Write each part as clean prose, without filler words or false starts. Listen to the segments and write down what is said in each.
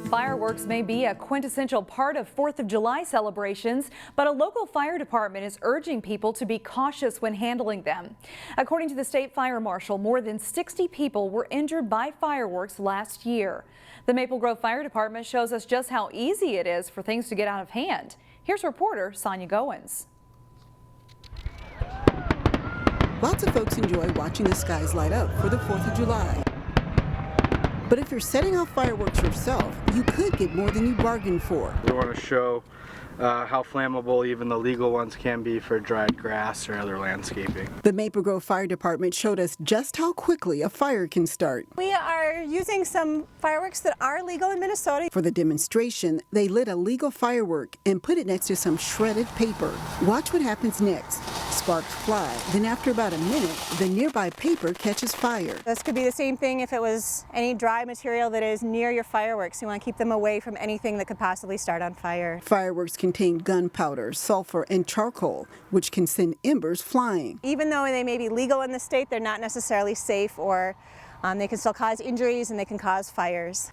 Fireworks may be a quintessential part of 4th of July celebrations, but a local fire department is urging people to be cautious when handling them. According to the state fire marshal, more than 60 people were injured by fireworks last year. The Maple Grove Fire Department shows us just how easy it is for things to get out of hand. Here's reporter Sonia Goins. Lots of folks enjoy watching the skies light up for the 4th of July. But if you're setting off fireworks yourself, you could get more than you bargained for. We want to show how flammable even the legal ones can be for dried grass or other landscaping. The Maple Grove Fire Department showed us just how quickly a fire can start. We are using some fireworks that are legal in Minnesota. For the demonstration, they lit a legal firework and put it next to some shredded paper. Watch what happens next. Sparks fly, then after about a minute, the nearby paper catches fire. This could be the same thing if it was any dry material that is near your fireworks. You want to keep them away from anything that could possibly start on fire. Fireworks contain gunpowder, sulfur, and charcoal, which can send embers flying. Even though they may be legal in the state, they're not necessarily safe, or they can still cause injuries and they can cause fires.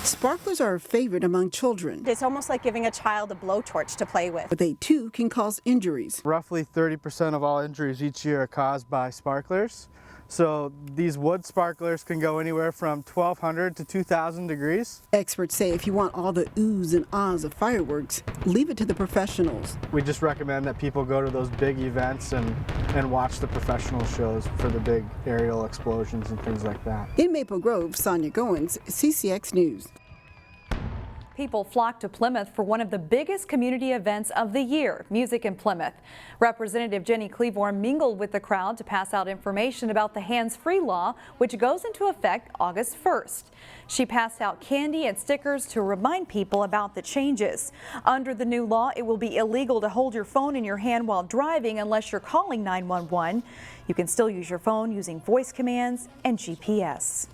Sparklers are a favorite among children. It's almost like giving a child a blowtorch to play with. But they too can cause injuries. Roughly 30% of all injuries each year are caused by sparklers. So these wood sparklers can go anywhere from 1,200 to 2,000 degrees. Experts say if you want all the oohs and ahs of fireworks, leave it to the professionals. We just recommend that people go to those big events and watch the professional shows for the big aerial explosions and things like that. In Maple Grove, Sonia Goins, CCX News. People flocked to Plymouth for one of the biggest community events of the year, Music in Plymouth. Representative Jenny Klevorn mingled with the crowd to pass out information about the hands-free law, which goes into effect August 1st. She passed out candy and stickers to remind people about the changes. Under the new law, it will be illegal to hold your phone in your hand while driving unless you're calling 911. You can still use your phone using voice commands and GPS.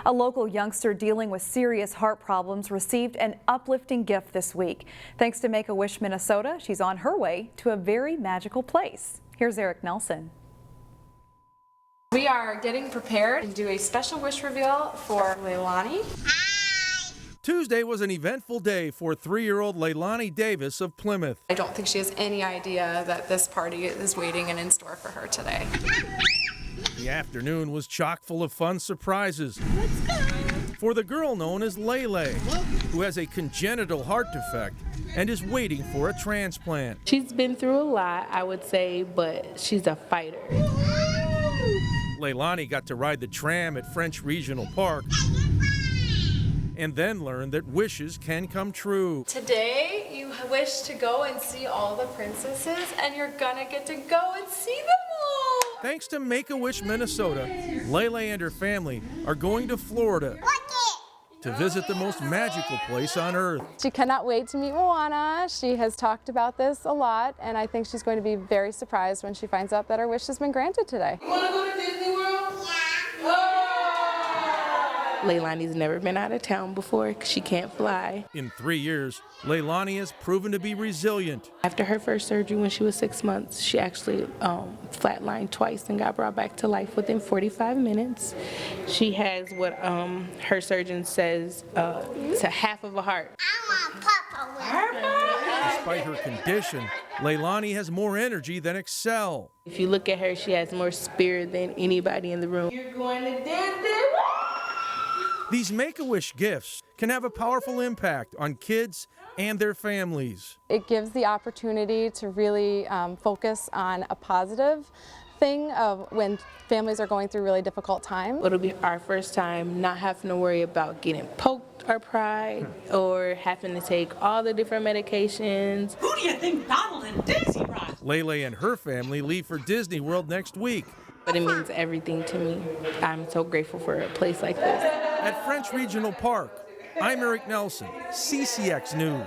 A local youngster dealing with serious heart problems received an uplifting gift this week. Thanks to Make-A-Wish Minnesota, she's on her way to a very magical place. Here's Eric Nelson. We are getting prepared to do a special wish reveal for Leilani. Tuesday was an eventful day for 3-year-old Leilani Davis of Plymouth. I don't think she has any idea that this party is waiting and in store for her today. The afternoon was chock full of fun surprises for the girl known as Lele, who has a congenital heart defect and is waiting for a transplant. She's been through a lot, I would say, but she's a fighter. Leilani got to ride the tram at French Regional Park and then learned that wishes can come true. Today, you wish to go and see all the princesses, and you're gonna get to go and see them all. Thanks to Make-A-Wish Minnesota, Lele and her family are going to Florida to visit the most magical place on earth. She cannot wait to meet Moana. She has talked about this a lot, and I think she's going to be very surprised when she finds out that her wish has been granted today. You wanna go to Disney World? Yeah. Leilani's never been out of town before because she can't fly. In 3 years, Leilani has proven to be resilient. After her first surgery when she was 6 months, she actually flatlined twice and got brought back to life within 45 minutes. She has what her surgeon says it's a half of a heart. I want Papa with her. Despite her condition, Leilani has more energy than Excel. If you look at her, she has more spirit than anybody in the room. You're going to Disney. These Make-A-Wish gifts can have a powerful impact on kids and their families. It gives the opportunity to really focus on a positive thing of when families are going through really difficult times. It'll be our first time not having to worry about getting poked or pried or having to take all the different medications. Who do you think Donald and Daisy ride? Lele and her family leave for Disney World next week. But it means everything to me. I'm so grateful for a place like this. At French Regional Park, I'm Eric Nelson, CCX News.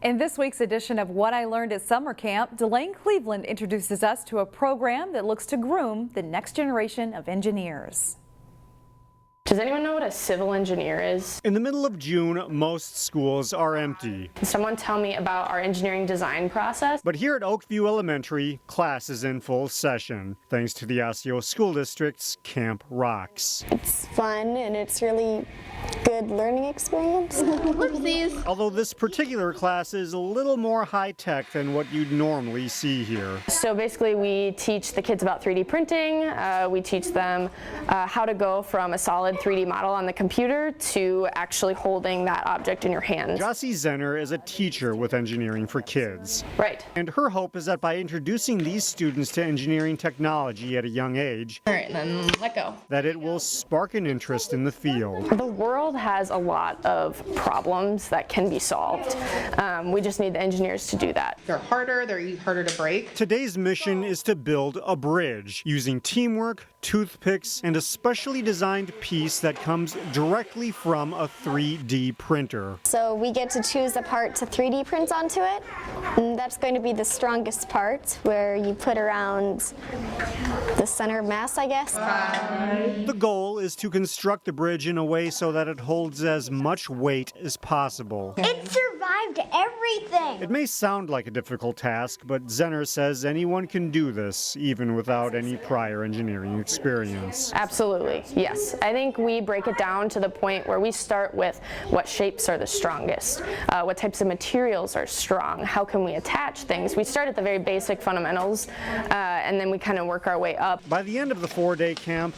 In this week's edition of What I Learned at Summer Camp, Delane Cleveland introduces us to a program that looks to groom the next generation of engineers. Does anyone know what a civil engineer is? In the middle of June, most schools are empty. Can someone tell me about our engineering design process? But here at Oakview Elementary, class is in full session, thanks to the Osseo School District's Camp Rocks. It's fun and it's really good learning experience. Whoopsies. Although this particular class is a little more high-tech than what you'd normally see here. So basically we teach the kids about 3D printing. We teach them how to go from a solid 3D model on the computer to actually holding that object in your hand. Jossie Zenner is a teacher with Engineering for Kids. Right. And her hope is that by introducing these students to engineering technology at a young age, All right, then let go. that it will spark an interest in the field. The world has a lot of problems that can be solved. We just need the engineers to do that. They're harder to break. Today's mission is to build a bridge using teamwork, toothpicks, and a specially designed piece that comes directly from a 3D printer. So we get to choose a part to 3D print onto it. And that's going to be the strongest part, where you put around the center of mass, I guess. The goal is to construct the bridge in a way so that it holds as much weight as possible. It survived everything. It may sound like a difficult task, but Zenner says anyone can do this, even without any prior engineering experience. Absolutely, yes. I think we break it down to the point where we start with what shapes are the strongest, what types of materials are strong, how can we attach things. We start at the very basic fundamentals, and then we kind of work our way up. By the end of the 4-day camp,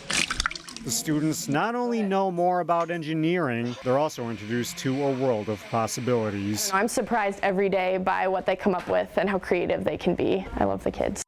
the students not only know more about engineering, they're also introduced to a world of possibilities. I'm surprised every day by what they come up with and how creative they can be. I love the kids.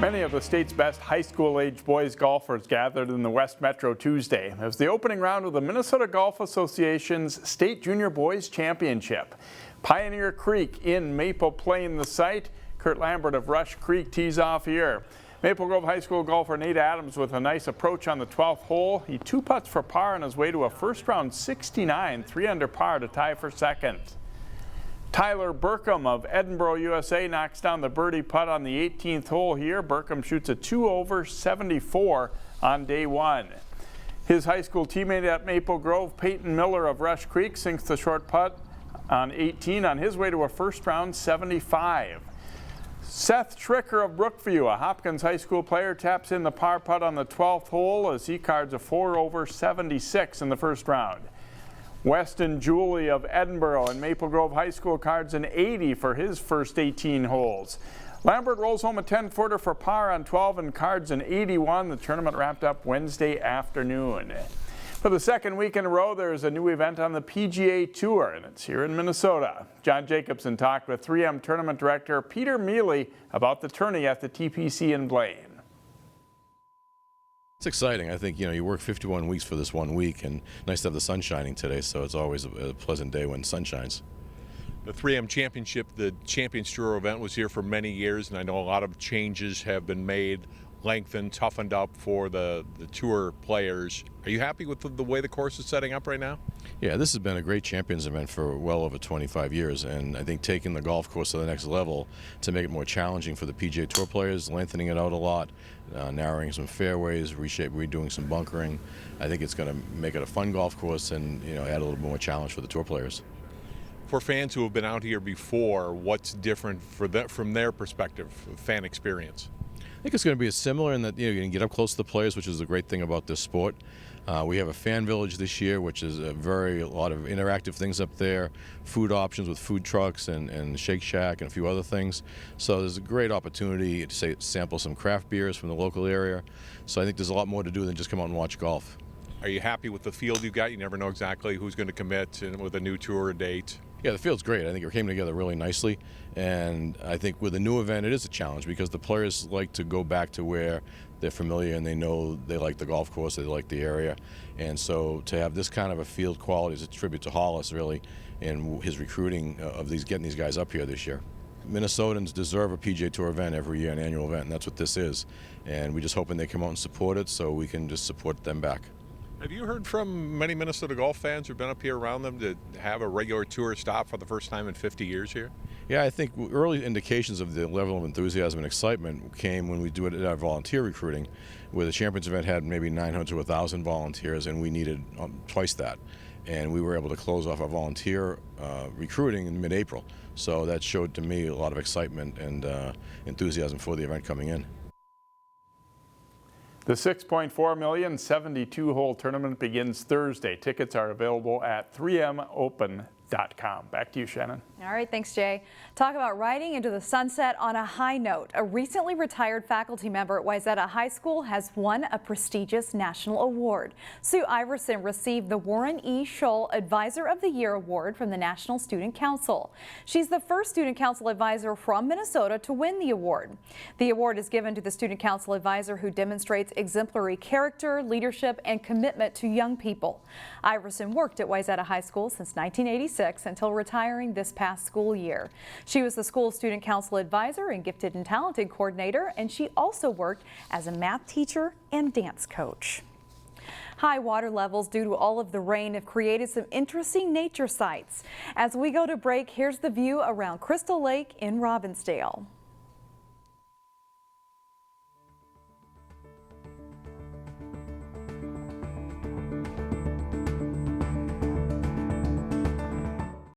Many of the state's best high school-age boys golfers gathered in the West Metro Tuesday. It was the opening round of the Minnesota Golf Association's State Junior Boys Championship. Pioneer Creek in Maple Plain, the site. Kurt Lambert of Rush Creek tees off here. Maple Grove High School golfer Nate Adams with a nice approach on the 12th hole. He 2-putts for par on his way to a first-round 69, 3 under par to tie for second. Tyler Burkham of Edinburgh, USA knocks down the birdie putt on the 18th hole here. Burkham shoots a 2-over 74 on day one. His high school teammate at Maple Grove, Peyton Miller of Rush Creek, sinks the short putt on 18 on his way to a first-round 75. Seth Tricker of Brookview, a Hopkins High School player, taps in the par putt on the 12th hole as he cards a 4-over 76 in the first round. Weston Julie of Edinburgh and Maple Grove High School cards an 80 for his first 18 holes. Lambert rolls home a 10-footer for par on 12 and cards an 81. The tournament wrapped up Wednesday afternoon. For the second week in a row, there's a new event on the PGA Tour, and it's here in Minnesota. John Jacobson talked with 3M Tournament Director Peter Mealy about the tourney at the TPC in Blaine. It's exciting. I think, you work 51 weeks for this 1 week, and nice to have the sun shining today, so it's always a pleasant day when the sun shines. The 3M Championship, the Champions Tour event, was here for many years, and I know a lot of changes have been made, lengthened, toughened up for the tour players. Are you happy with the way the course is setting up right now? Yeah, this has been a great Champions event for well over 25 years, and I think taking the golf course to the next level to make it more challenging for the PGA Tour players, lengthening it out a lot, narrowing some fairways, redoing some bunkering. I think it's going to make it a fun golf course and add a little more challenge for the tour players. For fans who have been out here before, what's different from their perspective, fan experience? I think it's going to be similar in that you can get up close to the players, which is the great thing about this sport. We have a fan village this year, which is a lot of interactive things up there, food options with food trucks and Shake Shack and a few other things. So there's a great opportunity to sample some craft beers from the local area. So I think there's a lot more to do than just come out and watch golf. Are you happy with the field you've got? You never know exactly who's going to commit with a new tour date. Yeah, the field's great. I think it came together really nicely, and I think with a new event it is a challenge because the players like to go back to where they're familiar and they know they like the golf course, they like the area, and so to have this kind of a field quality is a tribute to Hollis really and his recruiting of getting these guys up here this year. Minnesotans deserve a PGA Tour event every year, an annual event, and that's what this is, and we're just hoping they come out and support it so we can just support them back. Have you heard from many Minnesota golf fans who've been up here around them to have a regular tour stop for the first time in 50 years here? Yeah, I think early indications of the level of enthusiasm and excitement came when we do it at our volunteer recruiting, where the Champions event had maybe 900 to 1,000 volunteers, and we needed twice that. And we were able to close off our volunteer recruiting in mid-April. So that showed to me a lot of excitement and enthusiasm for the event coming in. The $6.4 million 72-hole tournament begins Thursday. Tickets are available at 3mopen.com. Back to you, Shannon. All right, thanks, Jay. Talk about riding into the sunset on a high note. A recently retired faculty member at Wayzata High School has won a prestigious national award. Sue Iverson received the Warren E. Scholl Advisor of the Year Award from the National Student Council. She's the first student council advisor from Minnesota to win the award. The award is given to the student council advisor who demonstrates exemplary character, leadership, and commitment to young people. Iverson worked at Wayzata High School since 1986 until retiring this past school year. She was the school student council advisor and gifted and talented coordinator, and she also worked as a math teacher and dance coach. High water levels due to all of the rain have created some interesting nature sights. As we go to break, here's the view around Crystal Lake in Robbinsdale.